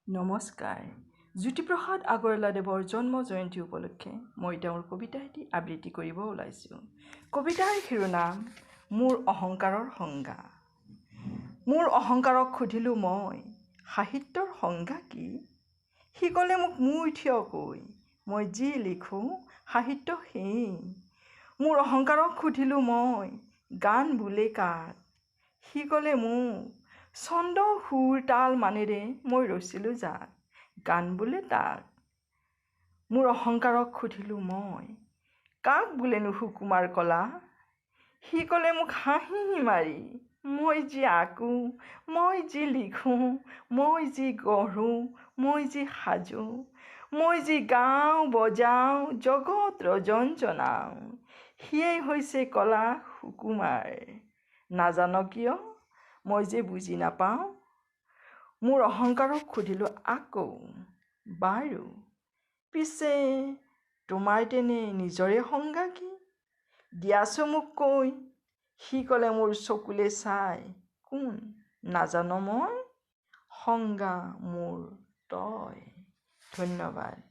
নমস্কাৰ। জ্যোতিপ্ৰসাদ আগৰৱালাদেৱৰ জন্ম জয়ন্তী উপলক্ষে মই তেওঁৰ কবিতা এটি আবৃত্তি কৰিব ওলাইছোঁ। কবিতাৰ শিৰোনাম মোৰ অহংকাৰৰ সংজ্ঞা। মোৰ অহংকাৰক সুধিলোঁ মই, সাহিত্যৰ সংজ্ঞা কি? সি ক'লে মোক মূৰ থিয় কৈ, মই যি লিখোঁ সাহিত্য সেয়ে। মোৰ অহংকাৰক সুধিলোঁ মই, গান বোলে কাক? সি ক'লে মোক, ছন্দ সুৰ তাল মানেৰে মই ৰচিলোঁ যাক, গান বোলে তাক। মোৰ অহংকাৰক সুধিলোঁ মই, কাক বোলেনো সুকুমাৰ কলা? সি ক'লে মোক হাঁহি মাৰি, মই যি আঁকো, মই যি লিখোঁ, মই যি গঢ়োঁ, মই যি সাজোঁ, মই যি গাওঁ বজাওঁ, জগত ৰজন জনাওঁ, সিয়েই হৈছে কলা সুকুমাৰ। নাজান কিয়? মই যে বুজি নাপাওঁ। মোৰ অহংকাৰক সুধিলোঁ আকৌ, বাৰু পিছে তোমাৰ তেনে নিজৰে সংজ্ঞা কি? দিয়াছো মোক কৈ। সি ক'লে মোৰ চকুলে চাই, কোন নাজানো মই, সংজ্ঞা মোৰ তই। ধন্যবাদ।